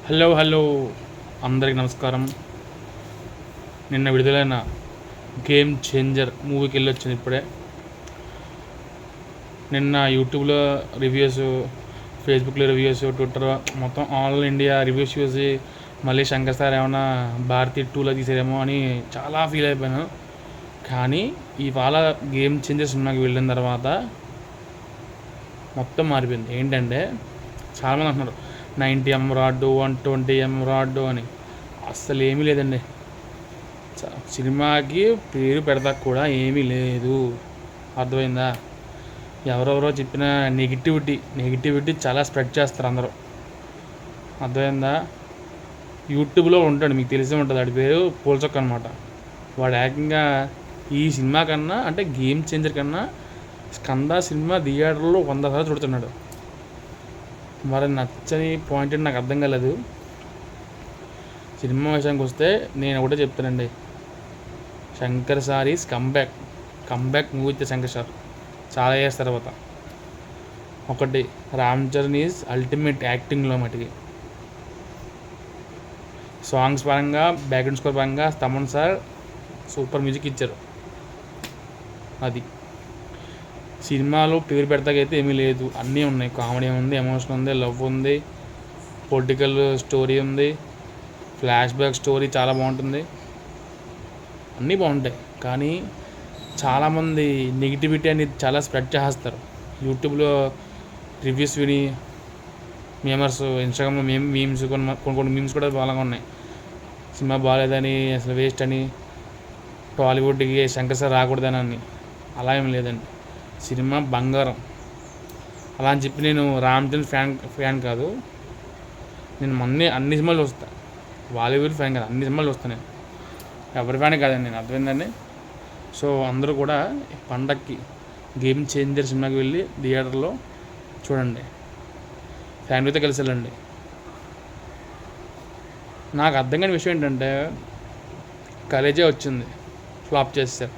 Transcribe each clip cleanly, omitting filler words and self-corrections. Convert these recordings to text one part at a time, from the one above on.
Hello అందరికి నమస్కారం. నిన్న విడుదలైన గేమ్ చేంజర్ మూవీకి వెళ్ళొచ్చింది ఇప్పుడే. నిన్న యూట్యూబ్లో రివ్యూస్, ఫేస్బుక్లో రివ్యూస్, ట్విట్టర్ మొత్తం ఆల్ ఇండియా రివ్యూస్ చూసి మళ్ళీ శంకర్ సార్ ఏమైనా భారతీ 2లో తీసేదేమో అని చాలా ఫీల్ అయిపోయాను. కానీ ఇవాళ గేమ్ చేంజర్ సినిమాకి వెళ్ళిన తర్వాత మొత్తం మారిపోయింది. ఏంటంటే చాలామంది అంటున్నారు 90mm రాడ్డు, 120mm రాడ్డు అని. అస్సలు ఏమీ లేదండి. సినిమాకి పేరు పెడతా కూడా ఏమీ లేదు. అర్థమైందా? ఎవరెవరో చెప్పిన నెగిటివిటీ చాలా స్ప్రెడ్ చేస్తారు అందరూ. అర్థమైందా? యూట్యూబ్లో ఉంటాడు, మీకు తెలిసే ఉంటుంది, వాడి పేరు పోల్చొక్క అనమాట. వాడు ఏకంగా ఈ సినిమా కన్నా, అంటే గేమ్ చేంజర్ కన్నా స్కంద సినిమా థియేటర్లో 100 సార్లు చూడుతున్నాడు. మరి నచ్చని పాయింట్ అంటే నాకు అర్థం కాలేదు. సినిమా విషయానికి వస్తే నేను ఒకటే చెప్తానండి, Shankar sir is comeback movie with Shankar sir. చాలా ఇయర్స్ తర్వాత. ఒకటి, రామ్ చరణ్ ఈజ్ అల్టిమేట్ యాక్టింగ్లో మటుకి. సాంగ్స్ పరంగా, బ్యాక్గ్రౌండ్ స్కోర్ పరంగా తమన్ సార్ సూపర్ మ్యూజిక్ ఇచ్చారు. అది సినిమాలో పేరు పెడతాకైతే ఏమీ లేదు. అన్నీ ఉన్నాయి. కామెడీ ఉంది, ఎమోషన్ ఉంది, లవ్ ఉంది, పొలిటికల్ స్టోరీ ఉంది, ఫ్లాష్ బ్యాక్ స్టోరీ చాలా బాగుంటుంది, అన్నీ బాగుంటాయి. కానీ చాలామంది నెగిటివిటీ అనేది చాలా స్ప్రెడ్ చేస్తారు. యూట్యూబ్లో రివ్యూస్ విని మేమర్స్, ఇన్స్టాగ్రామ్లో మీమ్స్, కొన్ని మీమ్స్ కూడా బాగా ఉన్నాయి. సినిమా బాగాలేదని, అసలు వేస్ట్ అని, టాలీవుడ్కి శంకర్ సార్ రాకూడదని అని. అలా ఏం లేదండి. సినిమా బంగారం. అలా అని చెప్పి నేను రామ్ చరణ్ ఫ్యాన్ కాదు. నేను అన్ని సినిమాలు చూస్తాను. బాలీవుడ్ ఫ్యాన్ కాదు, అన్ని సినిమాలు చూస్తాను నేను. ఎవరి ఫ్యాన్ కాదండి నేను. అర్థమైందండి? సో అందరూ కూడా పండక్కి గేమ్ చేంజర్ సినిమాకి వెళ్ళి థియేటర్లో చూడండి. ఫ్యామిలీతో కలిసి వెళ్ళండి. నాకు అర్థం కాని విషయం ఏంటంటే, కలేజా వచ్చింది, ఫ్లాప్ చేస్తారు,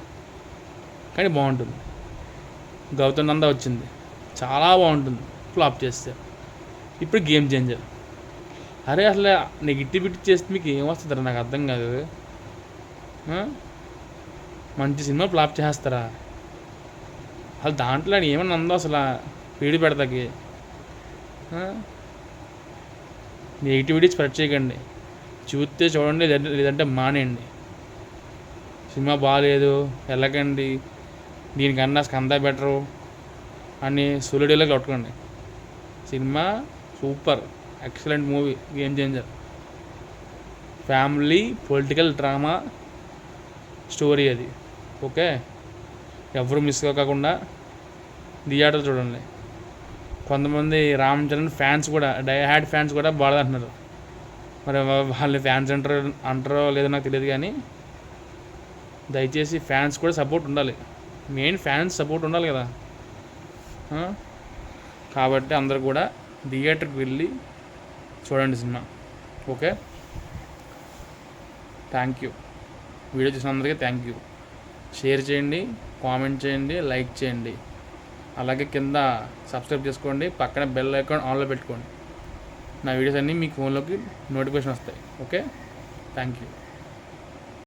కానీ బాగుంటుంది. గౌతమ్ నందా వచ్చింది, చాలా బాగుంటుంది, ఫ్లాప్ చేస్తారు. ఇప్పుడు గేమ్ చేంజర్. అరే అసలు నెగిటివిటీ చేస్తే మీకు ఏమొస్తుంటారా? నాకు అర్థం కాదు. మంచి సినిమా ఫ్లాప్ చేస్తారా? అసలు దాంట్లో ఏమన్నా ఉందో అసలు పీడి పెడతాకి? నెగిటివిటీ స్ప్రెడ్ చేయకండి. చూస్తే చూడండి, లేదంటే మానేయండి. సినిమా బాగాలేదు వెళ్ళకండి, దీనికన్నా స్కంద బెటరు అని సొలిడీలోకి కొట్టుకోండి. Cinema super, excellent movie game changer. Family political drama story అది. ఓకే, ఎవరు మిస్ కాకుండా థియేటర్ చూడండి. కొంతమంది రామ్ చరణ్ ఫ్యాన్స్ కూడా, డై-హార్డ్ ఫ్యాన్స్ కూడా బాధంటున్నారు. మరి వాళ్ళు ఫ్యాన్స్ అంటారో లేదో నాకు తెలియదు, కానీ దయచేసి ఫ్యాన్స్ కూడా సపోర్ట్ ఉండాలి. మెయిన్ ఫ్యాన్స్ సపోర్ట్ ఉండాలి కదా. కాబట్టి అందరూ కూడా థియేటర్కి వెళ్ళి చూడండి cinema. Okay, thank you. Video చూసిన అందరికీ థ్యాంక్ యూ. షేర్ చేయండి, కామెంట్ చేయండి, లైక్ చేయండి. అలాగే కింద సబ్స్క్రైబ్ చేసుకోండి, పక్కన బెల్ ఐకాన్ ఆన్లో పెట్టుకోండి. నా వీడియోస్ అన్నీ మీ ఫోన్లోకి నోటిఫికేషన్ వస్తాయి. Okay, thank you.